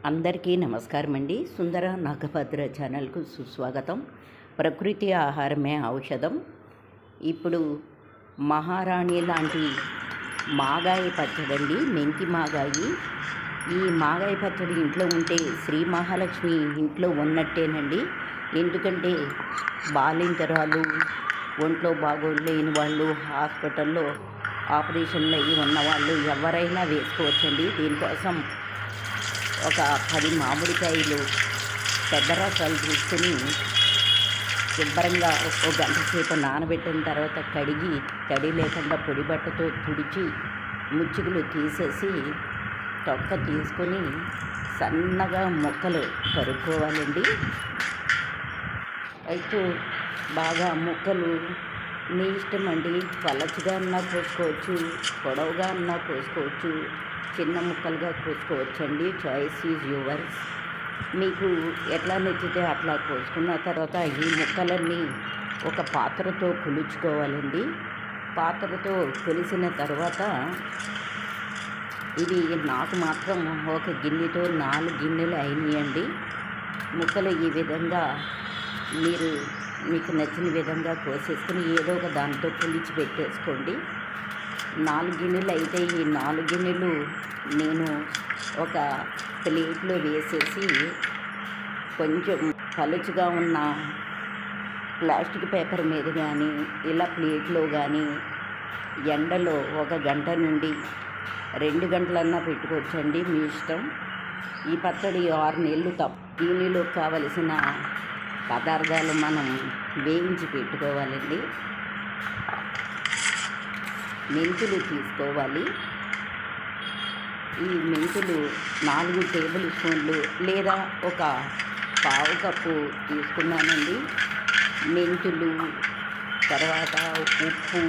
అందరికీ నమస్కారం అండి. సుందర నాగభద్ర ఛానల్కు సుస్వాగతం. ప్రకృతి ఆహారమే ఔషధం. ఇప్పుడు మహారాణి లాంటి మాగాయి పచ్చడండి, మెంతి మాగాయి. ఈ మాగాయి పచ్చడి ఇంట్లో ఉంటే శ్రీ మహాలక్ష్మి ఇంట్లో ఉన్నట్టేనండి. ఎందుకంటే బాలింతరాలు, ఒంట్లో బాగోలేని వాళ్ళు, హాస్పిటల్లో ఆపరేషన్లు అయ్యి ఉన్నవాళ్ళు ఎవరైనా వేసుకోవచ్చండి. దీనికోసం ఒక 10 మామిడికాయలు పెద్ద రసాలు తీసుకుని శుభ్రంగా ఒక గంట సేపు నానబెట్టిన తర్వాత కడిగి తడి లేకుండా పొడి బట్టతో తుడిచి ముచ్చుకులు తీసేసి తొక్క తీసుకొని సన్నగా ముక్కలు తరుక్కోవాలండి. అయితే బాగా ముక్కలు మీ ఇష్టం అండి. పలచగా అన్నా కోసుకోవచ్చు, పొడవుగా అన్నా కోసుకోవచ్చు, చిన్న ముక్కలుగా కోసుకోవచ్చండి. Choice is yours. మీకు ఎట్లా నచ్చితే అట్లా కోసుకున్న తర్వాత ఈ ముక్కలన్నీ ఒక పాత్రతో కొలుచుకోవాలండి. పాత్రతో కొలిసిన తర్వాత ఇది నాకు మాత్రం ఒక గిన్నెతో 4 గిన్నెలు అయినాయండి. ముక్కలు ఈ విధంగా మీకు నచ్చిన విధంగా కోసేసుకుని ఏదో ఒక దాంతో కొలిచి పెట్టేసుకోండి. 4 గిన్నెలు అయితే ఈ 4 గిన్నెలు నేను ఒక ప్లేట్లో వేసేసి కొంచెం పలుచగా ఉన్న ప్లాస్టిక్ పేపర్ మీద కానీ ఇలా ప్లేట్లో కానీ ఎండలో 1 గంట నుండి 2 గంటలన్నా పెట్టుకోవచ్చండి, మీ ఇష్టం. ఈ పచ్చడి 6 నెలలు దీనిలో కావలసిన పదార్థాలు మనం వేయించి పెట్టుకోవాలండి. మెంతులు తీసుకోవాలి. ఈ మెంతులు 4 టేబుల్ స్పూన్లు లేదా ఒక పావు కప్పు తీసుకున్నానండి. మెంతులు, తర్వాత ఉప్పు,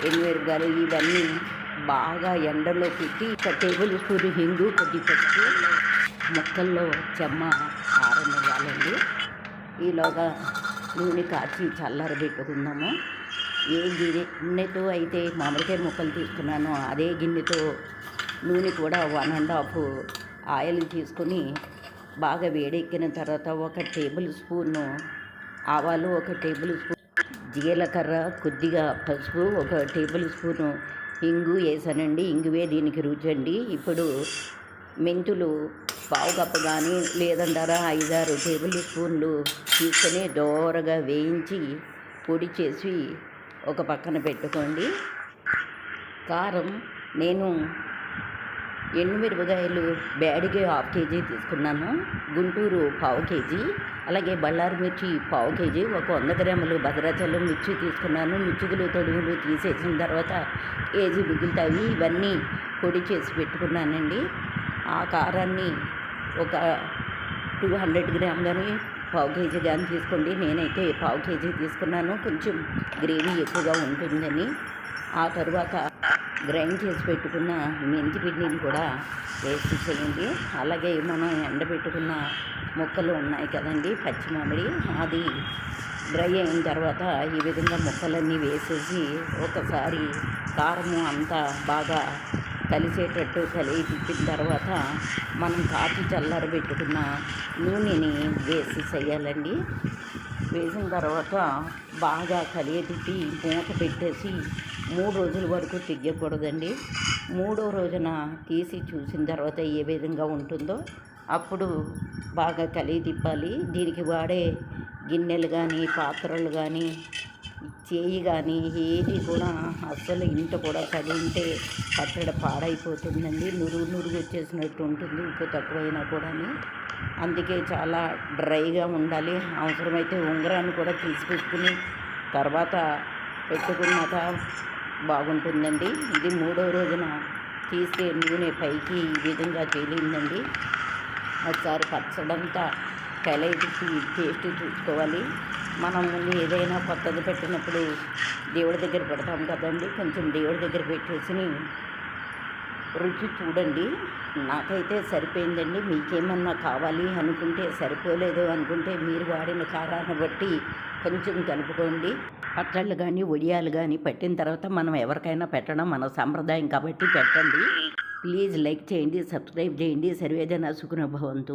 ఎనిమిరగాయలు ఇవన్నీ బాగా ఎండలో పెట్టి 1 టేబుల్ స్పూన్ హింగు, కొద్ది పసుపు ముక్కల్లో చెమ్మ ఆరనివ్వాలండి. ఈలోగా నూనె కాచి చల్లారబెట్టుకుందాము. ఏ గిన్నెతో అయితే మామిడికాయ ముక్కలు తీసుకున్నానో అదే గిన్నెతో నూనె కూడా 1½ ఆయిల్ తీసుకొని బాగా వేడెక్కిన తర్వాత 1 టేబుల్ స్పూను ఆవాలు, 1 టేబుల్ స్పూన్ జీలకర్ర, కొద్దిగా పసుపు, 1 టేబుల్ స్పూను ఇంగు వేసానండి. ఇంగువే దీనికి రుచి అండి. ఇప్పుడు మెంతులు పావు కప్పు కానీ లేదంటారా 5-6 టేబుల్ స్పూన్లు తీసుకొని దోరగా వేయించి పొడి చేసి ఒక పక్కన పెట్టుకోండి. కారం నేను ఎండుమిరపకాయలు బ్యాడిగే 1/2 కేజీ తీసుకున్నాను, గుంటూరు పావు కేజీ, అలాగే బళ్ళారి మిర్చి పావు కేజీ, 100 గ్రాములు భద్రాచలం మిర్చి తీసుకున్నాను. మిర్చిలు తొడుగులు తీసేసిన తర్వాత కేజీ మిగులుతాయి. ఇవన్నీ పొడి చేసి పెట్టుకున్నానండి. ఆ కారాన్ని ఒక 200 గ్రామ్ కానీ పావు కేజీ కానీ తీసుకోండి. నేనైతే పావు కేజీ తీసుకున్నాను, కొంచెం గ్రేవీ ఎక్కువగా ఉంటుందని. ఆ తర్వాత గ్రైండ్ చేసి పెట్టుకున్న మెంతి పిండిని కూడా వేసి చేయండి. అలాగే మనం ఎండబెట్టుకున్న ముక్కలు ఉన్నాయి కదండి, పచ్చి మామిడి, అది డ్రై అయిన తర్వాత ఈ విధంగా ముక్కలన్నీ వేసేసి ఒకసారి కారము అంతా బాగా కలిసేటట్టు తిప్పిన తర్వాత మనం కాచి చల్లారబెట్టుకున్న నూనెని వేసి చేయాలండి. వేసిన తర్వాత బాగా తిప్పి మూత పెట్టేసి 3 రోజుల వరకు తిగ్గకూడదండి. 3వ రోజున తీసి చూసిన తర్వాత ఏ విధంగా ఉంటుందో అప్పుడు బాగా తిప్పాలి. దీనికి వాడే గిన్నెలు కానీ పాత్రలు కానీ చేయి కానీ ఏది కూడా అస్సలు ఇంట కూడా కదిలింటే పచ్చడి పాడైపోతుందండి. నురుగు వచ్చేసినట్టు ఉంటుంది, ఉప్పు తక్కువైనా కూడా. అందుకే చాలా డ్రైగా ఉండాలి. అవసరమైతే ఉంగరాన్ని కూడా తీసి పెట్టుకుని తర్వాత పెట్టుకున్నాక బాగుంటుందండి. ఇది 3వ రోజున తీస్తే నూనె పైకి ఈ విధంగా తేలిందండి. ఒకసారి పచ్చడంతా తిప్పి టేస్ట్ చూసుకోవాలి. మనం ఏదైనా కొత్తది పెట్టినప్పుడు దేవుడి దగ్గర పెడతాం కదండి, కొంచెం దేవుడి దగ్గర పెట్టేసి రుచి చూడండి. నాకైతే సరిపోయిందండి. మీకేమన్నా కావాలి అనుకుంటే, సరిపోలేదు అనుకుంటే మీరు వాడిన కారాన్ని బట్టి కొంచెం కలుపుకోండి. పచ్చళ్ళు కానీ వడియాలు కానీ పెట్టిన తర్వాత మనం ఎవరికైనా పెట్టడం మన సంప్రదాయం కాబట్టి పెట్టండి. ప్లీజ్ లైక్ చేయండి, సబ్స్క్రైబ్ చేయండి. సర్వేజన సుఖినో భవంతు.